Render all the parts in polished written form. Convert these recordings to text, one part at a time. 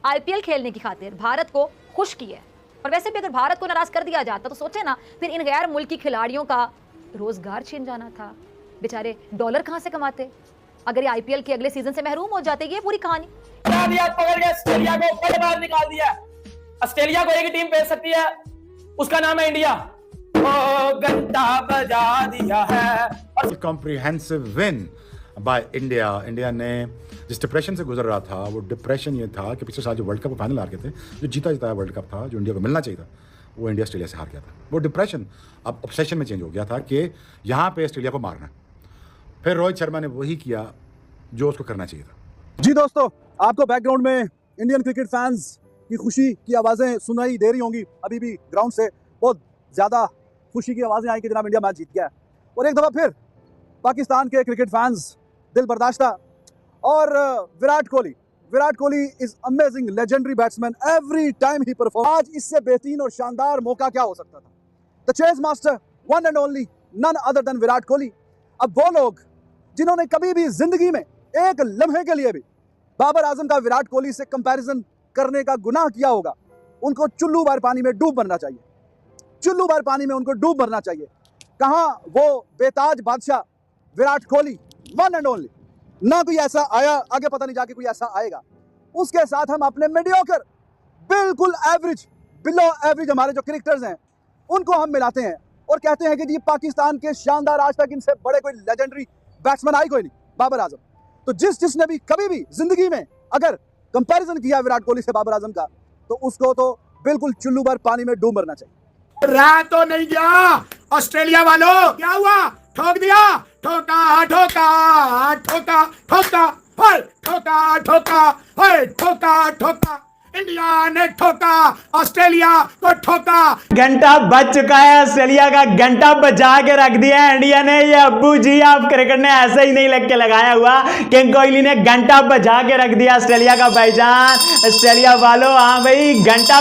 IPL खेलने की खातिर भारत को खुश किया है। और वैसे भी अगर भारत को नाराज कर दिया जाता तो सोचे ना, फिर इन गैर मुल्की खिलाड़ियों का रोजगार छीन जाना था। बेचारे डॉलर कहां से कमाते अगर ये आईपीएल के अगले सीजन से महरूम हो जाते। ये पूरी कहानी। पकड़ के ऑस्ट्रेलिया को ऊपर बाहर निकाल दिया। ऑस्ट्रेलिया को एक टीम भेज सकती है, उसका नाम है इंडिया। घंटा बजा दिया है। Comprehensive win by India. India ने जिस डिप्रेशन से गुजर रहा था, वो डिप्रेशन ये था कि पिछले साल जो वर्ल्ड कप फाइनल हार गए थे, जो जीता जिताया वर्ल्ड कप था, जो इंडिया को मिलना चाहिए था, वो इंडिया ऑस्ट्रेलिया से हार गया था। वो डिप्रेशन अब ऑब्सेशन में चेंज हो गया था कि यहाँ पे ऑस्ट्रेलिया को मारना। फिर रोहित शर्मा ने वही किया जो उसको करना चाहिए था। जी दोस्तों, आपको बैकग्राउंड में इंडियन क्रिकेट फैंस की खुशी की आवाज़ें सुनाई दे रही होंगी। अभी भी ग्राउंड से बहुत ज़्यादा खुशी की आवाज़ें आई कि जनाब इंडिया मैच जीत गया है। और एक दफ़ा फिर पाकिस्तान के क्रिकेट फैंस दिल बर्दाश्ता। और Virat Kohli is amazing legendary batsman every time he perform. आज इससे बेहतरीन और शानदार मौका क्या हो सकता था। The chase master one and only none other than Virat Kohli. अब वो लोग जिन्होंने कभी भी जिंदगी में एक लम्हे के लिए भी बाबर आजम का विराट कोहली से कंपैरिजन करने का गुनाह किया होगा, उनको चुल्लू भर पानी में डूब मरना चाहिए। चुल्लू भर पानी में उनको डूब मरना चाहिए। कहां वो बेताज बादशाह Virat Kohli one and only. ना कोई ऐसा आया, आगे पता नहीं जाके कोई ऐसा आएगा। उसके साथ हम अपने मीडियोकर, बिल्कुल एवरेज, बिलो एवरेज हमारे जो क्रिकेटर्स हैं उनको हम मिलाते हैं और कहते हैं कि जी पाकिस्तान के शानदार, आज तक इनसे बड़े कोई लेजेंडरी बैट्समैन आई कोई नहीं, बाबर आजम। तो जिसने भी कभी भी जिंदगी में अगर कंपैरिजन किया विराट कोहली से बाबर आजम का, तो उसको तो बिल्कुल चुल्लू भर पानी में डूब मरना चाहिए। रह तो नहीं गया ऑस्ट्रेलिया वालों, क्या हुआ? ठोक दिया, ठोका ठोका ठोका ठोका ठोका ठोका ठोका ठोका। इंडिया ने ठोका, ऑस्ट्रेलिया को ठोका। घंटा बज चुका है, ऑस्ट्रेलिया का घंटा बजा के रख दिया है इंडिया ने। ये अब्बू जी आप क्रिकेट ने ऐसे ही नहीं लग के लगाया हुआ। किंग कोहली ने घंटा बजा के रख दिया ऑस्ट्रेलिया का भाईजान। ऑस्ट्रेलिया वालों, हाँ भाई, घंटा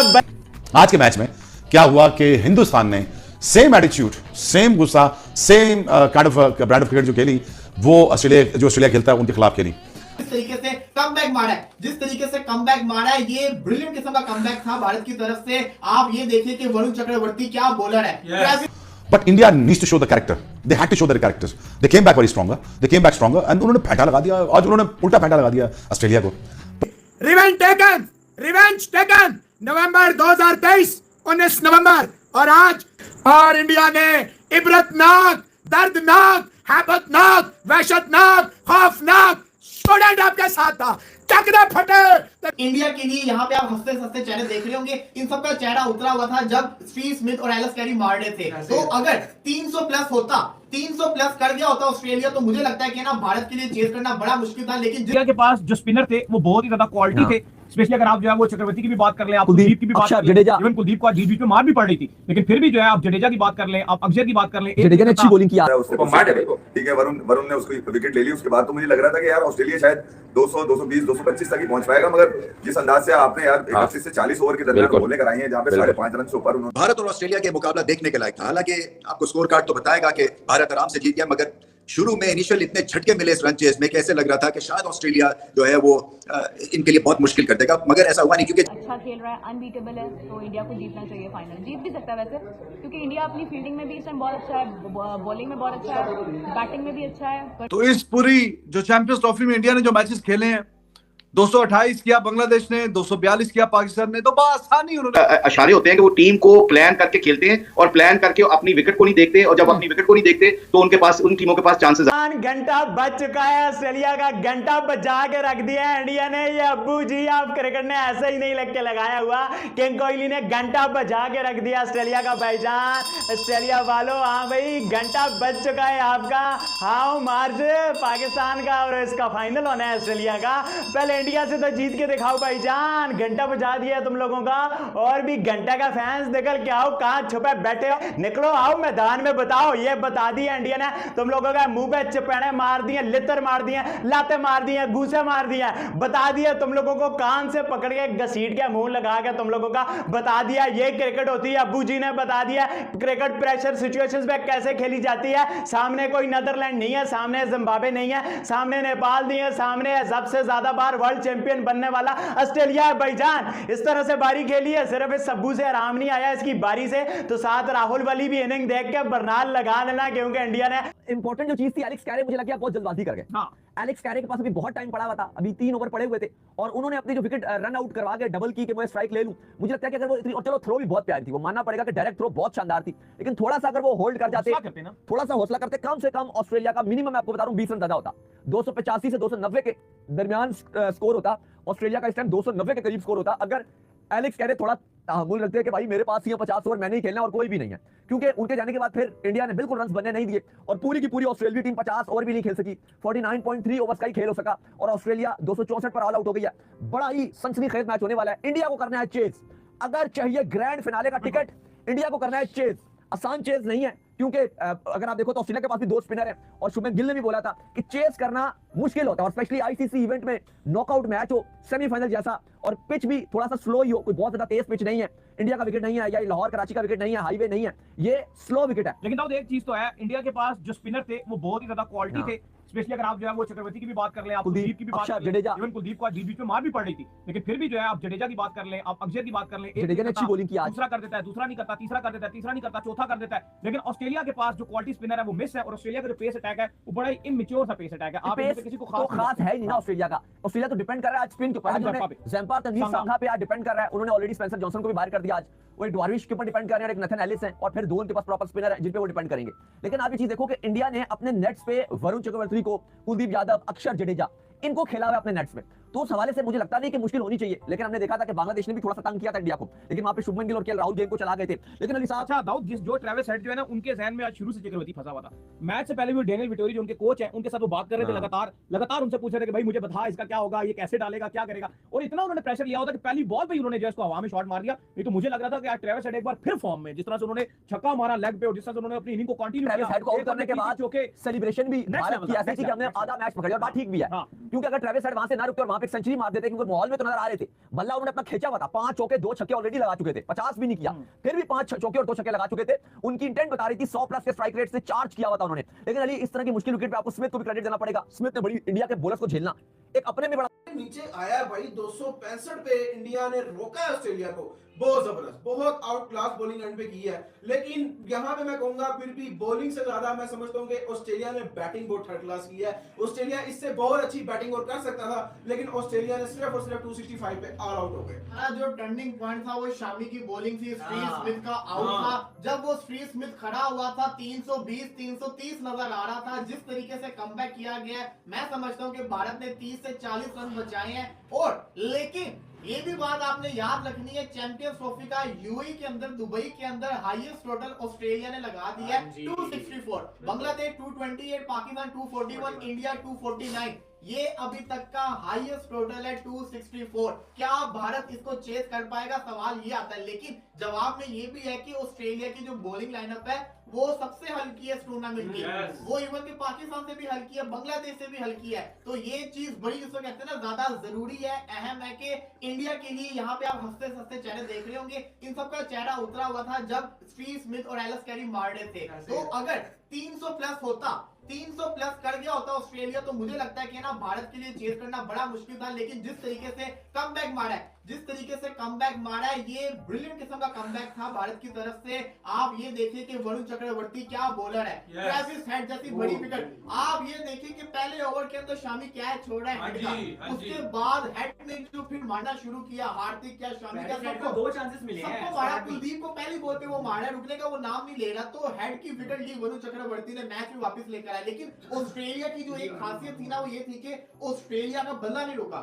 आज के मैच में क्या हुआ कि हिंदुस्तान ने सेम एटीट्यूड, सेम गुस्सा, same kind of brand of cricket जो खेली, वो ऑस्ट्रेलिया खेलता है उनके खिलाफ खेली। जिस तरीके से कमबैक मारा है, जिस तरीके से कमबैक मारा है, ये ब्रिलियंट किस्म का कमबैक था भारत की तरफ से। आप ये देखिए कि वरुण चक्रवर्ती क्या बॉलर है। But India needs to show the character. They had to show their characters. They came back very stronger. They came back stronger and उन्होंने फेंटा लगा दिया। आज उन्होंने उल्टा फेंटा लगा दिया ऑस्ट्रेलिया को। रिवेंज टेकन नवंबर 2023, 19 नवंबर। और आज और इंडिया ने इबरतनाक, दर्दनाक, हैबतनाक, वहशतनाक, खौफनाक स्टूडेंट आपके साथ था। चकना फटे। इंडिया के लिए यहाँ पे आप हंसते हंसते चेहरे देख रहे होंगे। इन सबका चेहरा उतरा हुआ था जब स्टीव स्मिथ और एलिस कैरी मार रहे थे। तो अगर 300 प्लस होता, 300 प्लस कर गया होता ऑस्ट्रेलिया, तो मुझे लगता है कि ना भारत के लिए चेज करना बड़ा मुश्किल था। लेकिन इंडिया के पास जो स्पिनर थे वो बहुत ही ज्यादा क्वालिटी थे। स्पेशली अगर आप जो है वो चक्रवर्ती की भी बात कर लें, आप कुलदीप की भी बात कर लें, इवन कुलदीप को बीच में मार भी पड़ रही थी, लेकिन फिर भी जो है आप जडेजा की बात कर लें, आप अक्षर की बात कर लें, जडेजा ने अच्छी बॉलिंग किया। ठीक है, वरुण ने उसको विकेट ले ली। उसके बाद तो मुझे लग रहा था कि यार ऑस्ट्रेलिया शायद 200, 220, 225 तक ही पहुंच पाएगा। मगर जिस अंदाज से आपने यार 31 से 40 ओवर के दरमियान बॉलें कराई हैं, जहां पे 5.5 रन से ऊपर उन्होंने। भारत और ऑस्ट्रेलिया के मुकाबला देखने के लायक था। हालांकि आपको स्कोर कार्ड तो बताएगा कि भारत आराम से जीत गया, मगर शुरू में इनिशियल इतने झटके मिले इस रन चेज में, कैसे लग रहा था कि शायद ऑस्ट्रेलिया जो है वो इनके लिए बहुत मुश्किल कर देगा, मगर ऐसा हुआ नहीं। क्योंकि अच्छा खेल रहा है, अनबीटेबल है, तो इंडिया को जीतना चाहिए। फाइनल जीत भी सकता है वैसे, क्योंकि इंडिया अपनी फील्डिंग में भी इस टाइम बहुत अच्छा है, बॉलिंग में बहुत अच्छा है, बैटिंग में भी अच्छा है। तो इस पूरी जो चैंपियंस ट्रॉफी में इंडिया ने जो मैचेस खेले हैं, 228 किया बांग्लादेश ने, 242 किया पाकिस्तान ने, तो आसानी उन्होंने इशारे होते हैं कि वो टीम को प्लान करके खेलते हैं और प्लान करके अपनी विकेट को नहीं देखते, और जब अपनी विकेट को नहीं देखते तो उनके पास, उन टीमों के पास चांसेस। घंटा बज चुका है, ऑस्ट्रेलिया का घंटा बजा के रख दिया है इंडिया ने। ये अब्बू जी आप क्रिकेट ने ऐसे ही नहीं लग के लगाया हुआ। किंग कोहली ने घंटा बजा के रख दिया ऑस्ट्रेलिया का भाईजान। ऑस्ट्रेलिया वालों, हाँ भाई, घंटा बज चुका है आपका। हाउ मार्च पाकिस्तान का और इसका फाइनल होना है ऑस्ट्रेलिया का। पहले इंडिया से तो जीत के दिखाओ भाईजान। घंटा बजा दिया तुम लोगों का। और भी घंटा का फैंस निकल के आओ, कहां छुपे बैठे हो, निकलो, आओ मैदान में, बताओ। ये बता दिया इंडिया ने तुम लोगों का, मुंह पे चपेड़े मार दिए, लितर मार दिए, लाते मार दिए, घूसे मार दिए, बता दिया तुम लोगों को, कान से पकड़ के घसीट के मुंह लगा के तुम लोगों का बता दिया ये क्रिकेट होती है। अब्बू जी ने बता दिया क्रिकेट प्रेशर सिचुएशंस में कैसे खेली जाती है। सामने कोई नीदरलैंड नहीं है, सामने जिम्बाब्वे नहीं है, सामने नेपाल नहीं है, सामने सबसे ज्यादा बार वर्ल्ड वर्ल्ड चैंपियन बनने वाला ऑस्ट्रेलिया है भाईजान। इस तरह से बारी खेली है, सिर्फ इस सब्बू से आराम नहीं आया इसकी बारी से, तो साथ राहुल वाली भी इनिंग देख के बरनाल लगा देना, क्योंकि इंडिया ने इंपॉर्टेंट जो चीज थी, एलेक्स कैरे मुझे लगा बहुत जल्दबाजी कर गए। हाँ। एलेक्स कैरे के पास अभी बहुत टाइम पड़ा हुआ था, अभी 3 ओवर पड़े हुए थे और उन्होंने अपनी जो विकेट रन आउट करवा के डबल की कि मैं स्ट्राइक ले लूं। मुझे लगता है कि अगर वो इतनी, और चलो थ्रो भी बहुत प्यारी थी, वो मानना पड़ेगा कि डायरेक्ट थ्रो बहुत शानदार थी, लेकिन थोड़ा सा अगर वो होल्ड कर जाते, थोड़ा सा हौसला करते, कम से कम ऑस्ट्रेलिया का मिनिमम मैं आपको बता रहा हूं 20 रन ज्यादा होता, 285 से 290 के दरमियान स्कोर होता ऑस्ट्रेलिया का, इस टाइम 290 के करीब स्कोर होता अगर एलेक्स कैरे थोड़ा तहम्मुल रखते हैं कि भाई मेरे पास ही 50 ओवर मैंने ही खेलना और कोई भी नहीं है, क्योंकि उनके जाने के बाद फिर इंडिया ने बिल्कुल रन्स बनने नहीं दिए और पूरी की पूरी ऑस्ट्रेलिया टीम 50 ओवर भी नहीं खेल सकी, 49.3 ओवर्स का ही खेल हो सका और ऑस्ट्रेलिया 264 पर ऑल आउट हो गई है। बड़ा ही सनसनीखेज मैच होने वाला है। इंडिया को करना है चेज, अगर चाहिए ग्रैंड फिनाले का टिकट, इंडिया को करना है चेज। आसान चेज नहीं है, क्योंकि अगर आप देखो तो ऑस्ट्रेलिया के पास भी 2 स्पिनर है और शुभमन गिल ने भी बोला था कि चेस करना मुश्किल होता है, और स्पेशली आईसीसी इवेंट में नॉकआउट मैच हो, सेमीफाइनल जैसा, और पिच भी थोड़ा सा स्लो ही हो, कोई बहुत ज्यादा तेज पिच नहीं है, इंडिया का विकेट नहीं है या लाहौर कराची का विकेट नहीं है, हाईवे नहीं है, ये स्लो विकेट है। लेकिन दाऊद एक चीज तो है, इंडिया के पास जो स्पिनर थे वो बहुत ही ज्यादा क्वालिटी थे, स्पेशली अगर आप जो है वो चक्रवर्ती की भी बात कर लें, आप कुलदीप की भी बात कर लें, इवन कुलदीप को बीच में मार भी पड़ रही थी, लेकिन फिर भी जो है आप जडेजा की बात कर लें, आप अक्षर की बात कर लें, जडेजा ने अच्छी बॉलिंग की आज, दूसरा कर देता है, दूसरा नहीं करता, तीसरा कर देता है, तीसरा नहीं करता, चौथा कर देता है, लेकिन ऑस्ट्रेलिया के पास जो क्वालिटी स्पिनर है वो मिस है, और ऑस्ट्रेलिया का जो पेस अटैक है वो बड़ा ही इमेच्योर सा पेस अटैक है। आप किसी को खास है नहीं ना ऑस्ट्रेलिया का, ऑस्ट्रेलिया तो डिपेंड कर रहा है आज स्पिन के ऊपर, ज़ैम्पार तनवीर संघा पे आज डिपेंड कर रहा है, उन्होंने ऑलरेडी स्पेंसर जॉनसन को भी बाहर कर दिया आज, वो एक डार्विश के ऊपर डिपेंड कर रहे हैं, एक नथन एलिस है और फिर 2 उनके पास प्रॉपर स्पिनर है जिन पे वो डिपेंड करेंगे। लेकिन आप ये चीज देखो कि इंडिया ने अपने नेट्स पे वरुण चक्रवर्ती को, कुलदीप यादव, अक्षर जडेजा, इनको खेला हुआ अपने नेट्स में, तो उस हवाले से मुझे लगता नहीं कि मुश्किल होनी चाहिए। लेकिन हमने देखा था कि बांग्लादेश ने भी थोड़ा सा तंग किया था इंडिया को, लेकिन वहां पे शुभमन गिल और केएल राहुल गेम को चला गए थे। लेकिन अली साहब, अच्छा दाऊद, जो ट्रेविस हेड जो है ना, उनके जहन में आज शुरू से चक्रवर्ती फंसा हुआ था। मैच से पहले भी डेनियल विटोरी जो उनके कोच हैं, उनके साथ वो बात कर रहे थे, लगातार उनसे पूछ रहे थे कि भाई मुझे बता इसका क्या होगा, ये कैसे डालेगा, क्या करेगा, और इतना उन्होंने प्रेशर लिया होता कि पहली बॉल पे उन्होंने जो इसको हवा में शॉट मार दिया। नहीं तो मुझे लग रहा था कि आज ट्रेविस हेड एक बार फिर फॉर्म में, जिस तरह से उन्होंने छक्का मारा लेग पे और जिस तरह से उन्होंने अपनी इनिंग को कंटिन्यू किया, ट्रेविस हेड को आउट करने के बाद सेलिब्रेशन भी भारत की ऐसी थी कि हमने आधा मैच पकड़ लिया, और बात ठीक भी है, क्योंकि अगर ट्रेविस हेड वहां से ना रुकते और वहां पे सेंचुरी मार देते, क्योंकि माहौल में तो नजर आ रहे थे, बल्ला उन्होंने अपना खींचा हुआ था, 5 चौके 2 छक्के ऑलरेडी लगा चुके थे, 50 भी नहीं किया, फिर भी 5 चौके और 2 छक्के लगा चुके थे। उनकी इंटेंट बता रही थी 100 प्लस के स्ट्राइक रेट से चार्ज किया हुआ था उन्होंने। लेकिन अली, इस तरह की मुश्किल विकेट पे आपको स्मिथ को भी क्रेडिट देना पड़ेगा, स्मिथ ने बड़ी इंडिया के बॉलर्स को झेलना एक अपने में बड़ा नीचे आया भाई 265 पे इंडिया ने रोका है ऑस्ट्रेलिया को, बहुत जबरदस्त, बहुत आउट क्लास बॉलिंग एंड पे की है। लेकिन यहां पे मैं कहूंगा फिर भी बॉलिंग से ज्यादा मैं समझता हूं कि ऑस्ट्रेलिया ने बैटिंग बहुत थर्ड क्लास की है। ऑस्ट्रेलिया इससे बहुत अच्छी बैटिंग और कर सकता था, लेकिन ऑस्ट्रेलिया ने सिर्फ और सिर्फ 265 पे ऑल आउट हो गए। जो टर्निंग पॉइंट था वो शामी की बॉलिंग थी, स्टीव स्मिथ का आउट था। जब वो स्टीव स्मिथ खड़ा हुआ था 320 330 नजर आ रहा था। जिस तरीके से कमबैक किया गया, मैं समझता हूं कि भारत ने 30 से 40 रन बचाए हैं। और लेकिन ये भी बात आपने याद रखनी है, चैंपियंस ट्रॉफी का यूएई के अंदर, दुबई के अंदर हाईएस्ट टोटल ऑस्ट्रेलिया ने लगा दिया है 264, बांग्लादेश 228, पाकिस्तान 241, इंडिया 249। ये अभी तक का हाईएस्ट टोटल है 264। क्या भारत इसको चेस कर पाएगा, सवाल ये आता है। लेकिन जवाब में ये भी है कि ऑस्ट्रेलिया की जो बॉलिंग लाइनअप है वो सबसे हल्की है इस टूर्नामेंट की, वो इवन के पाकिस्तान से भी हल्की है, बांग्लादेश से भी हल्की है। तो ये चीज बड़ी, जिसको कहते हैं ना, ज्यादा जरूरी है, अहम है कि इंडिया के लिए। यहाँ पे आप हंसते हंसते चेहरे देख रहे होंगे, इन सबका चेहरा उतरा हुआ था जब स्टीव स्मिथ और एलेक्स कैरी मार रहे थे। तो अगर 300 प्लस होता, 300 प्लस कर गया होता ऑस्ट्रेलिया, तो मुझे लगता है कि ना भारत के लिए चेस करना बड़ा मुश्किल था। लेकिन जिस तरीके से कमबैक मारा है, जिस तरीके से कमबैक मारा है, ये ब्रिलियंट किस्म का कमबैक था भारत की तरफ से। आप ये देखिए कि वरुण चक्रवर्ती क्या बॉलर है, ट्रेविस हेड जैसी बड़ी विकेट। आप ये देखिए कि पहले ओवर के अंदर शामी क्या है छोड़ रहा है हेड का, उसके बाद हेड ने जो फिर मारना शुरू किया, हार्दिक क्या शामी क्या, सबको 2 चांसेस मिले हैं, सबको मारा। कुलदीप को पहली बॉल पे वो मारा, रुकने का वो नाम नहीं ले रहा, तो हेड की विकेट ली वरुण चक्रवर्ती ने, मैच में वापस लेकर आया। लेकिन ऑस्ट्रेलिया की जो एक खासियत थी ना, वो ये थी कि ऑस्ट्रेलिया का बल्ला नहीं रुका,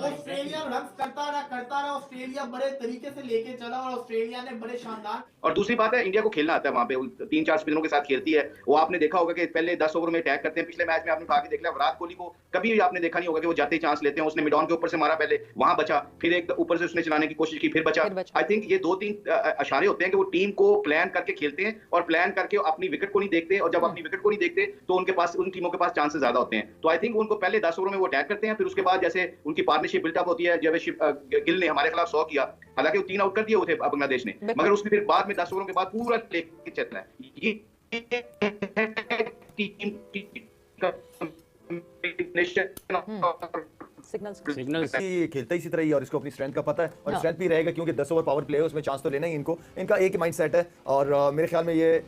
ऑस्ट्रेलिया रन करता रहा, ऑस्ट्रेलिया बड़े तरीके से लेके चला और ऑस्ट्रेलिया ने बड़े शानदार। और दूसरी बात है, इंडिया को खेलना आता है, वहां पे 3-4 स्पिनरों के साथ खेलती है। वो आपने देखा होगा कि पहले 10 ओवर में अटैक करते हैं। पिछले मैच में आपने उठा के देख लिया, विराट कोहली को कभी भी आपने देखा नहीं होगा कि वो जाते ही चांस लेते हैं। उसने मिड ऑन के ऊपर से मारा, पहले वहां बचा, फिर एक ऊपर से उसने चलाने की कोशिश की, फिर बचा। आई थिंक ये 2-3 इशारे होते हैं कि वो टीम को प्लान करके खेलते हैं और प्लान करके अपनी विकेट को नहीं देखते, और जब अपनी विकेट को नहीं देखते तो उनके पास, उन टीमों के पास चांसेस ज्यादा होते हैं। तो आई थिंक उनको पहले 10 ओवर में वो अटैक करते हैं, फिर उसके बाद जैसे उनकी पार्टनरशिप बिल्टअप होती है। जब गिल ने हमारे खिलाफ 100 किया, हालांकि वो 3 आउट कर दिए थे बांग्लादेश ने, मगर उसने फिर बाद में 10 ओवरों के बाद पूरा लेके चलना है। ये टीम सिग्नल्स ये खेलता ही इसी तरह ही और इसको अपनी स्ट्रेंथ का पता है और हाँ। स्ट्रेंथ भी रहेगा क्योंकि 10 ओवर पावर प्ले है उसमें चांस तो लेना ही इनको, इनका एक ही माइंडसेट है और मेरे ख्याल में ये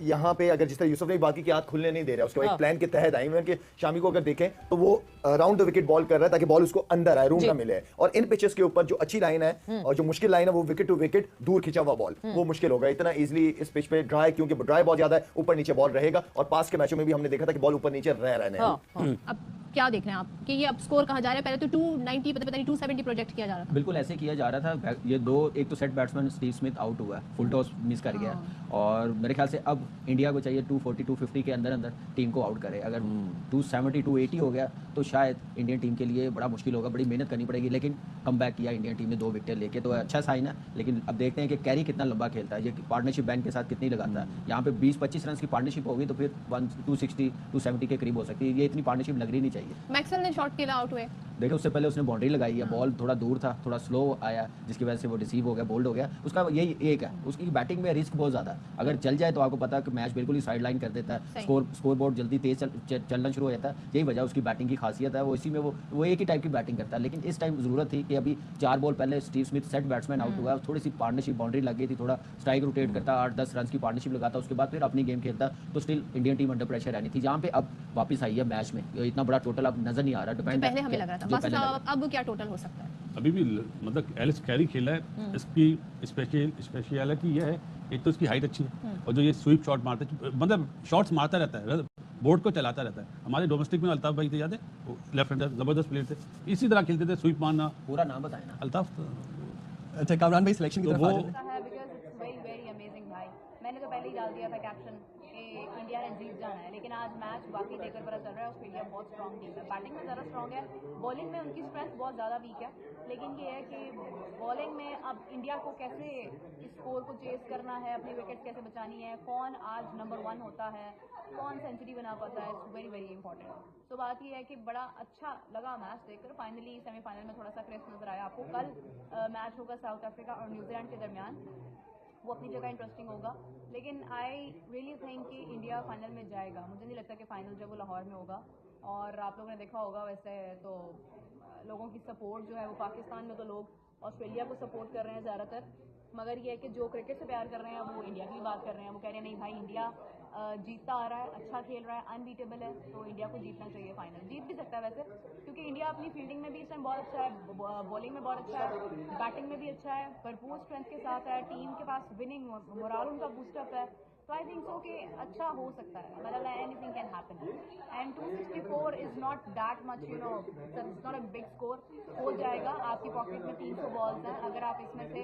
यहाँ पे अगर जिस तरह यूसुफ ने बात की कि हाथ खुलने नहीं दे रहा, उसको एक हाँ। प्लान के तहत आई कि शामी को अगर देखें तो वो राउंड द विकेट बॉल कर रहा है ताकि बॉल उसको अंदर आए, रूम ना मिले। और इन पिचेस के ऊपर जो अच्छी लाइन है और जो मुश्किल लाइन है वो विकेट टू विकेट दूर खिंचा हुआ बॉल, वो मुश्किल होगा इतना इजीली इस पिच पे ड्राई, क्योंकि ड्राई बहुत ज्यादा है, ऊपर नीचे बॉल रहेगा और पास के मैचों में भी हमने देखा था कि बॉल ऊपर नीचे रह रहे हैं। अब क्या देख रहे हैं आप कि ये अब स्कोर कहाँ जा रहा है? पहले तो 290 पता नहीं 270 प्रोजेक्ट किया जा रहा था। बिल्कुल ऐसे किया जा रहा था। ये एक तो set batsman Steve Smith out हुआ, फुल टॉस मिस कर गया और मेरे ख्याल से अब इंडिया को चाहिए 240 250 के अंदर अंदर टीम को आउट करे। अगर 270 280 हो गया तो शायद इंडियन टीम के लिए बड़ा मुश्किल होगा, बड़ी मेहनत करनी पड़ेगी। लेकिन कम बैक किया इंडियन टीम ने 2 विकेट लेके, तो अच्छा साइन है। लेकिन अब देखते हैं कि कैरी कितना लंबा खेलता है, ये पार्टनरशिप बैंक के साथ कितनी लगाता है। यहाँ पे 20-25 रन की पार्टनरशिप होगी तो फिर 260 270 के करीब हो सकती है। ये इतनी पार्टनरशिप लग रही नहीं चाहिए। मैक्सवेल ने शॉट के लिए आउट हुए, देखो उससे पहले उसने बाउंड्री लगाई है, बॉल थोड़ा दूर था, थोड़ा स्लो आया जिसकी वजह से वो रिसीव हो गया, बोल्ड हो गया। उसका यही एक है, उसकी बैटिंग में रिस्क बहुत ज़्यादा। अगर चल जाए तो आपको पता है कि मैच बिल्कुल ही साइड लाइन कर देता है, स्कोर बोर्ड जल्दी तेज चलना शुरू हो जाता है। यही वजह उसकी बैटिंग की खासियत है, वो इसी में वो एक ही टाइप की बैटिंग करता है। लेकिन इस टाइम ज़रूरत थी कि अभी 4 बॉल पहले Steve Smith set batsman out हुआ, थोड़ी सी पार्टनरशिप बाउंड्री लग गई थी, थोड़ा स्ट्राइक रोटेट करता, 8-10 रन की पार्टनरशिप लगाता, उसके बाद फिर अपनी गेम खेलता तो still Indian team under pressure रहनी थी। जहाँ पे अब वापस आई है मैच में, इतना बड़ा टोटल अब नजर नहीं आ रहा। डिपेंड पहले हमें लग रहा था, बस अब क्या टोटल हो सकता है? अभी भी मतलब एलिस कैरी खेला है, इसकी स्पेशलिटी ये है, एक तो इसकी हाइट अच्छी है और जो ये स्वीप शॉट मारता है, मतलब शॉट्स मारता रहता है, बोर्ड को चलाता रहता है। हमारे डोमेस्टिक में अल्ताफ भाई थे, याद है, लेफ्ट हैंडर जबरदस्त प्लेयर थे, इसी तरह खेलते थे, स्वीप मारना। पूरा नाम बताए ना अल्ताफ। अच्छा कामरान भाई सिलेक्शन की तरफ आ जाते हैं। मैंने तो पहले ही डाल दिया था कैप्शन कि इंडिया ने जीत जाना है, लेकिन आज मैच बाकी देखकर पता चल रहा है ऑस्ट्रेलिया बहुत स्ट्रॉन्ग टीम है। बैटिंग में ज़्यादा स्ट्रॉन्ग है, बॉलिंग में उनकी स्ट्रेंथ बहुत ज़्यादा वीक है। लेकिन ये है कि बॉलिंग में अब इंडिया को कैसे स्कोर को चेस करना है, अपनी विकेट कैसे बचानी है, कौन आज नंबर 1 होता है, कौन सेंचुरी बना पाता है, इट्स वेरी वेरी इंपॉर्टेंट। तो बात ये है कि बड़ा अच्छा लगा मैच देखकर। फाइनली सेमीफाइनल में थोड़ा सा क्रेज नजर आया आपको। कल मैच होगा साउथ अफ्रीका और न्यूजीलैंड के दरमियान, वो अपनी जगह इंटरेस्टिंग होगा। लेकिन आई रियली थिंक कि इंडिया फाइनल में जाएगा। मुझे नहीं लगता कि फाइनल जब वो लाहौर में होगा। और आप लोगों ने देखा होगा वैसे तो लोगों की सपोर्ट जो है वो पाकिस्तान में तो लोग ऑस्ट्रेलिया को सपोर्ट कर रहे हैं ज़्यादातर, मगर ये है कि जो क्रिकेट से प्यार कर रहे हैं वो इंडिया की बात कर रहे हैं। वो कह रहे हैं नहीं भाई इंडिया जीतता आ रहा है, अच्छा खेल रहा है, अनबीटेबल है, तो इंडिया को जीतना चाहिए। फाइनल जीत भी सकता है वैसे, क्योंकि इंडिया अपनी फील्डिंग में भी इस टाइम बहुत अच्छा है, बॉलिंग में बहुत अच्छा है, बैटिंग में भी अच्छा है, भरपूर स्ट्रेंथ के साथ है, टीम के पास विनिंग मोराल उनका बूस्टअप है। तो आई थिंक सो कि अच्छा हो सकता है, मतलब anything can happen. And 264 is not that much, you know, it's not a big score. हो जाएगा, आपकी पॉकेट में 300 बॉल्स हैं, अगर आप इसमें से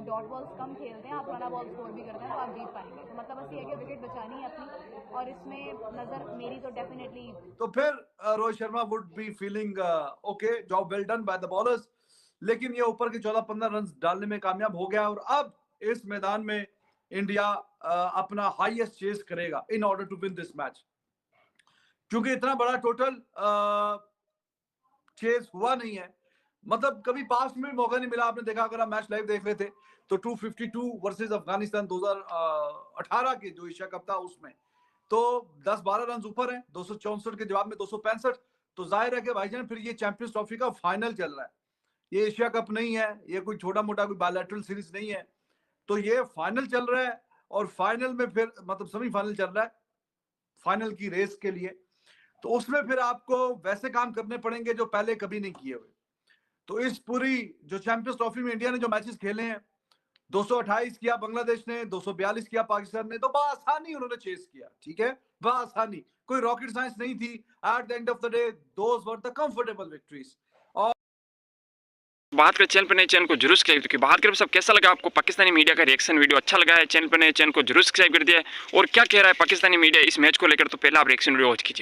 डॉट बॉल्स कम खेलते हैं, आप रन बॉल स्कोर भी करते हैं तो आप जीत पाएंगे। तो मतलब बस ये है कि विकेट बचानी है अपनी, और इसमें नजर मेरी तो डेफिनेटली। तो फिर Rohit Sharma would be feeling okay, job well done by the bowlers. लेकिन ये ऊपर के 14-15 रन डालने में कामयाब हो गया और अब इस मैदान में इंडिया अपना हाईएस्ट चेस करेगा in order to win this match, क्योंकि इतना बड़ा टोटल चेस हुआ नहीं है। मतलब कभी पास्ट में मौका नहीं मिला। आपने देखा, अगर आप मैच लाइव देख रहे थे तो 252 वर्सेस अफगानिस्तान 2018 के जो एशिया कप था उसमें तो 10-12 रन ऊपर है, 264 के जवाब में 265। तो जाहिर है कि भाईजान फिर ये चैंपियंस ट्रॉफी का फाइनल चल रहा है, ये एशिया कप नहीं है, ये कोई छोटा मोटा कोई बायलैटरल सीरीज नहीं है। तो ये फाइनल चल रहा है और फाइनल में फिर मतलब सेमीफाइनल चल रहा है फाइनल की रेस के लिए। तो उसमें फिर आपको वैसे काम करने पड़ेंगे जो पहले कभी नहीं किए हुए। तो इस पूरी जो चैंपियंस ट्रॉफी में इंडिया ने जो मैचेस खेले हैं, 228 किया बांग्लादेश ने, 242 किया पाकिस्तान ने, तो बआसानी उन्होंने चेस किया। ठीक है, बआसानी, कोई रॉकेट साइंस नहीं थी। At the end of the day those were the comfortable victories. और बात करें चैनल पर नए, चैनल को जरूर सब्सक्राइब कीजिए। बात करें सब कैसा लगा आपको पाकिस्तानी मीडिया का रिएक्शन वीडियो, अच्छा लगा है चैनल पर नए, चैनल को जरूर सब्सक्राइब कर दिया। और क्या कह रहा है पाकिस्तानी मीडिया इस मैच को लेकर, तो पहले आप रिएक्शन वीडियो वॉच कीजिए।